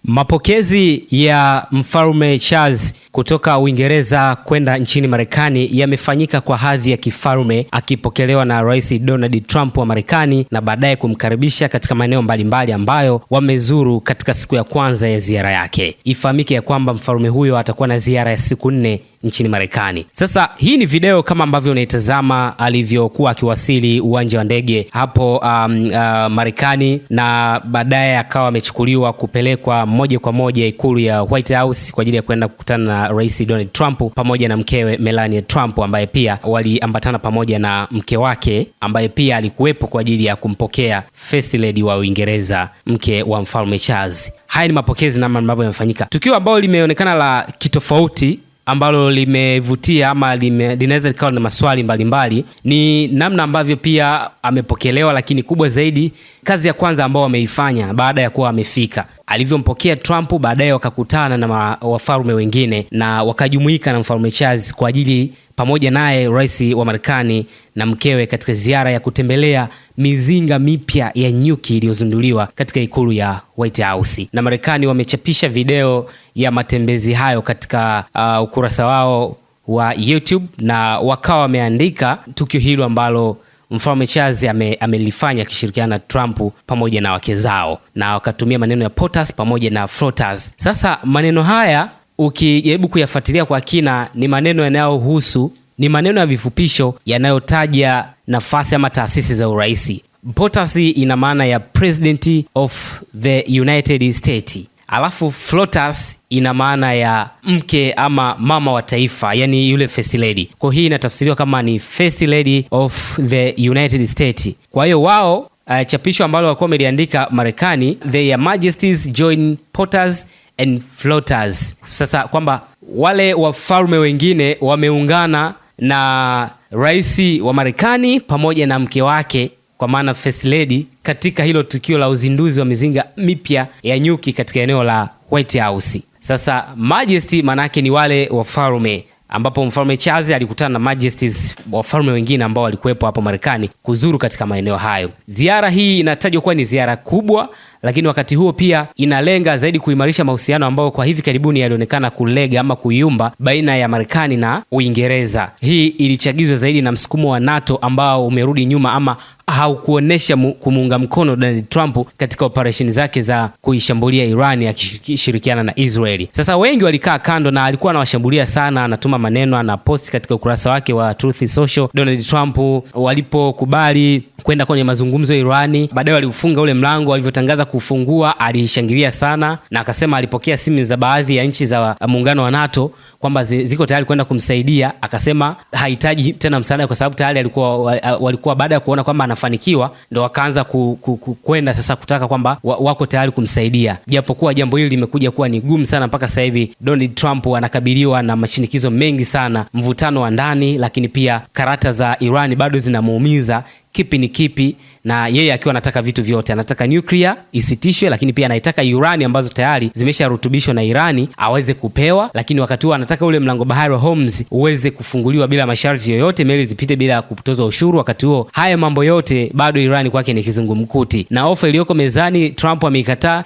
Mapokezi ya Mfalme Charles kutoka Uingereza kwenda nchini Marekani yamefanyika kwa hadhi ya kifalme, akipokelewa na Rais Donald Trump wa Marekani na baadaye kumkaribisha katika maeneo mbalimbali ambayo wamezuru katika siku ya kwanza ya ziara yake. Ifahamike ya kwamba mfalme huyo atakuwa na ziara ya siku 4 nchini Marekani. Sasa hii ni video kama ambavyo unaitazama alivyokuwa akiwasili uwanja wa ndege hapo Marekani, na baadaye akawa amechukuliwa kupelekwa moja kwa moja ikulu ya White House kwa ajili ya kwenda kukutana na Rais Donald Trump pamoja na mkewe Melania Trump, ambaye pia waliambatana pamoja na mke wake ambaye pia alikuwepo kwa ajili ya kumpokea First Lady wa Uingereza, mke wa Mfalme Charles. Haya ni mapokezi namna ambavyo yamefanyika. Tukio ambalo limeonekana la kitofauti ambalo limevutia ama linaweza likawa na maswali mbalimbali ni namna ambavyo pia amepokelewa, lakini kubwa zaidi kazi ya kwanza ambao wameifanya baada ya kuwa amefika, alivyompokea Trump. Baadaye wakakutana na wafalme wengine na wakajumuika na Mfalme Charles kwa ajili pamoja naye rais wa Marekani na mkewe katika ziara ya kutembelea mizinga mipya ya nyuki iliyozinduliwa katika ikulu ya White House. Na Marekani wamechapisha video ya matembezi hayo katika ukurasa wao wa YouTube, na wakawa wameandika tukio hilo ambalo Mfalme Charles amelifanya akishirikiana na Trump pamoja na wake zao, na wakatumia maneno ya POTUS pamoja na FLOTUS. Sasa maneno haya ukijaribu kuyafuatilia kwa kina ni maneno yanayohusu, ni maneno ya vifupisho yanayotaja nafasi ama taasisi za uraisi. POTUS ina maana ya President of the United States. Alafu FLOTUS ina maana ya mke ama mama wa taifa, yani yule First Lady. Kwa hii inatafsiriwa kama ni First Lady of the United States. Kwa hiyo wao chapisho ambalo walikuwa wameliandika Marekani, Their Majesties join POTUS and FLOTUS. Sasa kwamba wale wafalme wengine wameungana na rais wa Marekani pamoja na mke wake, kwa maana First Lady, katika hilo tukio la uzinduzi wa mizinga mipya ya nyuki katika eneo la White House. Sasa Majesty manake ni wale wafalme, ambapo Mfalme Charles alikutana na Majesties, wafalme wengine ambao walikuwepo hapo Marekani kuzuru katika maeneo hayo. Ziara hii inatajwa kuwa ni ziara kubwa, lakini wakati huo pia inalenga zaidi kuimarisha mahusiano ambayo kwa hivi karibuni yalionekana kulega ama kuyumba baina ya Marekani na Uingereza. Hii ilichagizwa zaidi na msukumo wa NATO ambao umerudi nyuma ama haukuonesha kumuunga mkono Donald Trump katika operesheni zake za kuishambulia Iran akishirikiana na Israeli. Sasa wengi walikaa kando, na alikuwa anawashambulia sana, anatuma maneno, ana post katika ukurasa wake wa Truth Social. Donald Trump walipokubali kwenda kwenye mazungumzo ya Irani, baadaye waliufunga ule mlango. Walivyotangaza kufungua, alishangilia sana na akasema alipokea simu za baadhi ya nchi za muungano wa NATO kwamba ziko tayari kwenda kumsaidia. Akasema hahitaji tena msaada kwa sababu tayari walikuwa baada ya kuona kwamba anafanikiwa ndo wakaanza kwenda sasa kutaka kwamba wako tayari kumsaidia. Japokuwa jambo hili limekuja kuwa ni gumu sana mpaka sasa hivi. Donald Trump anakabiliwa na mashinikizo mengi sana, mvutano wa ndani, lakini pia karata za Iran bado zinamuumiza. Kipi ni kipi? Na yeye akiwa anataka vitu vyote, anataka nuclear isitishwe, lakini pia anaitaka urani ambazo tayari zimesharutubishwa na Irani aweze kupewa, lakini wakati huo anataka ule mlango bahari wa Hormuz uweze kufunguliwa bila masharti yoyote, meli zipite bila kutozwa ushuru. Wakati huo haya mambo yote bado Irani kwake ni kizungumkuti, na ofa iliyoko mezani Trump ameikataa,